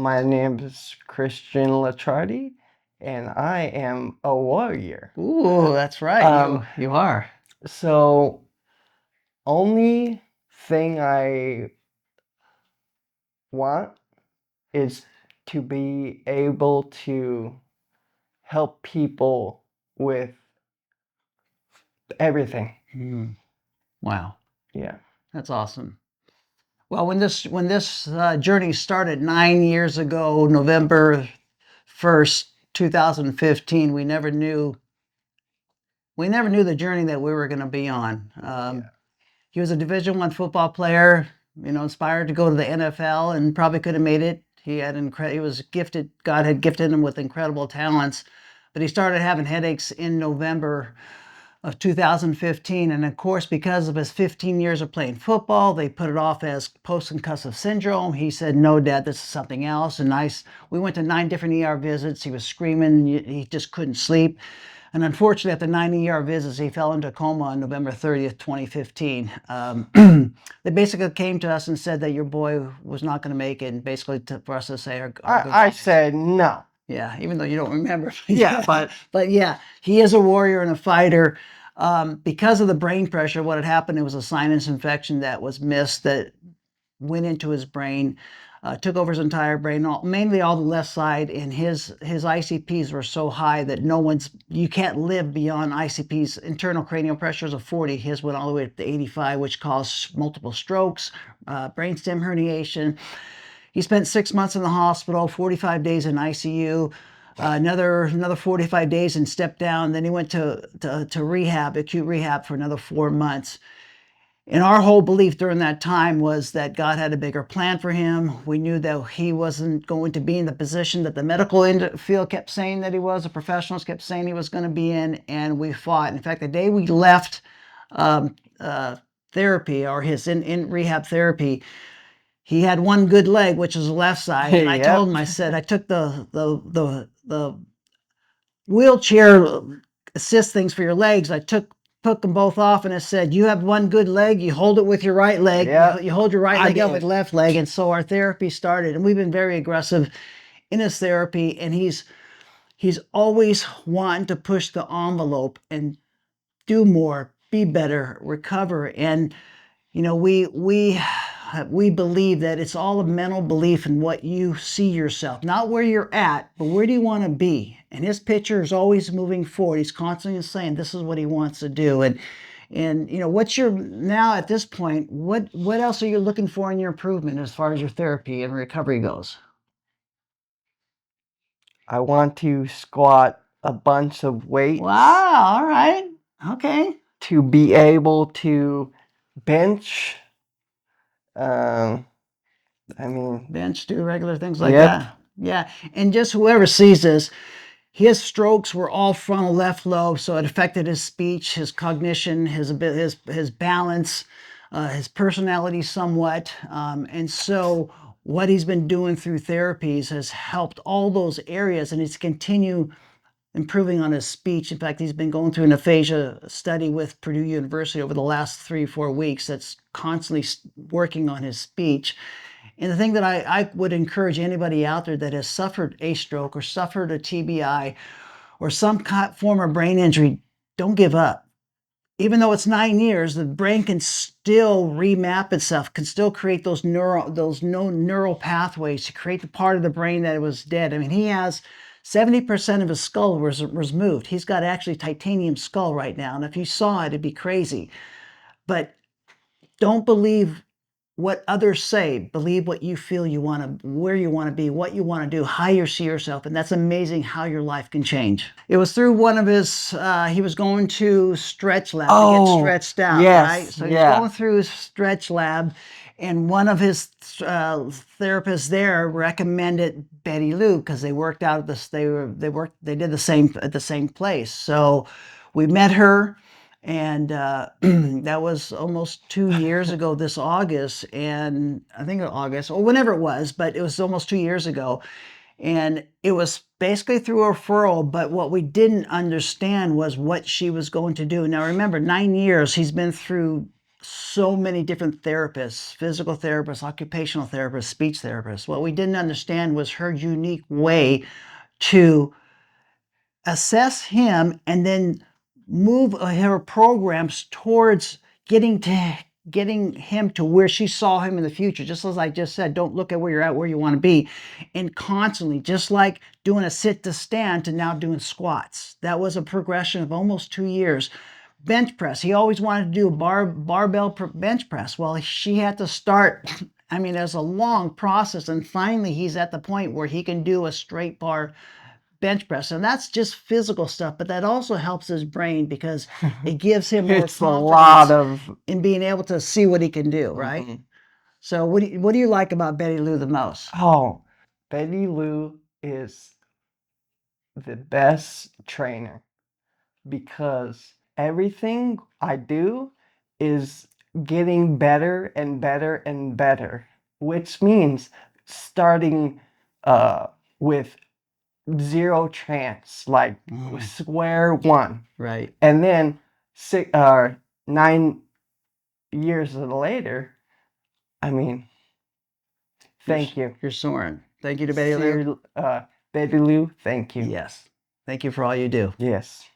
My name is Christian Latrardi, and I am a warrior. Ooh, that's right. You are. So, only thing I want is to be able to help people with everything. Wow, Yeah. that's awesome. Well, when this journey started 9 years ago, November 1st, 2015, we never knew the journey that we were going to be on. He was a Division I football player, inspired to go to the NFL, and probably could have made it. He was gifted. God had gifted him with incredible talents, but he started having headaches in November of 2015. And of course, because of his 15 years of playing football, they put it off as post-concussive syndrome. He said, "No, Dad, this is something else." And we went to 9 different ER visits. He was screaming. He just couldn't sleep. And unfortunately, after 9 ER visits, he fell into a coma on November 30th, 2015. They basically came to us and said that your boy was not going to make it, and basically for us to say, I said no. Yeah, even though you don't remember. Yeah, but yeah, he is a warrior and a fighter. Because of the brain pressure, what had happened, it was a sinus infection that was missed that went into his brain, took over his entire brain, mainly all the left side, and his ICPs were so high that you can't live beyond ICPs. Internal cranial pressures of 40. His went all the way up to 85, which caused multiple strokes, brainstem herniation. He spent 6 months in the hospital, 45 days in ICU, another 45 days in step down. Then he went to rehab, acute rehab, for another 4 months. And our whole belief during that time was that God had a bigger plan for him. We knew that he wasn't going to be in the position that the medical field kept saying that he was, the professionals kept saying he was going to be in, and we fought. In fact, the day we left therapy, or his in rehab therapy, he had one good leg, which was the left side. And I told him, I said, I took the wheelchair assist things for your legs. I took them both off, and I said, you have one good leg, you hold it with your right leg. Yep. You hold your right leg up with left leg. And so our therapy started, and we've been very aggressive in his therapy, and he's always wanting to push the envelope and do more, be better, recover. And we believe that it's all a mental belief in what you see yourself, not where you're at, but where do you want to be. And his picture is always moving forward. He's constantly saying this is what he wants to do. And what's your, now at this point, what else are you looking for in your improvement as far as your therapy and recovery goes? I want to squat a bunch of weights. Wow, all right. Okay. To be able to bench. Bench, do regular things like that. Yeah. And just whoever sees this, his strokes were all frontal left lobe, so it affected his speech, his cognition, his balance, his personality somewhat. And so what he's been doing through therapies has helped all those areas, and he's continue improving on his speech. In fact, he's been going through an aphasia study with Purdue University over the last 3-4 weeks that's constantly working on his speech. And the thing that I would encourage anybody out there that has suffered a stroke or suffered a TBI or some form of brain injury, don't give up. Even though it's 9 years, the brain can still remap itself, can still create those neural pathways to create the part of the brain that was dead. I mean, he has 70% of his skull was removed. He's got actually titanium skull right now. And if you saw it, it'd be crazy. But don't believe what others say. Believe what you feel you want to, where you want to be, what you want to do, how you see yourself. And that's amazing how your life can change. It was through one of his, he was going to Stretch Lab to get stretched out, right? So he's going through Stretch Lab, and one of his therapists there recommended BettyLou because they worked out at this, they did the same at the same place. So we met her. And that was almost 2 years ago this August, and I think August, or whenever it was, but it was almost 2 years ago. And it was basically through a referral, but what we didn't understand was what she was going to do. Now remember, 9 years, he's been through so many different therapists, physical therapists, occupational therapists, speech therapists. What we didn't understand was her unique way to assess him and then move her programs towards getting him to where she saw him in the future. Just as I just said, don't look at where you're at, where you want to be. And constantly, just like doing a sit to stand to now doing squats. That was a progression of almost 2 years. Bench press. He always wanted to do a barbell bench press. Well, she had to start. I mean, there's a long process, and finally he's at the point where he can do a straight bar bench press, and that's just physical stuff, but that also helps his brain because it gives him more It's a lot confidence of. in being able to see what he can do, right? Mhm. So what do you like about Betty Lou the most? Oh, Betty Lou is the best trainer because everything I do is getting better and better and better, which means starting with zero chance, like square one, Right. and then 9 years later, I mean, thank you. You're soaring. Thank you to Betty Lou. Betty Lou, thank you. Yes. Thank you for all you do. Yes.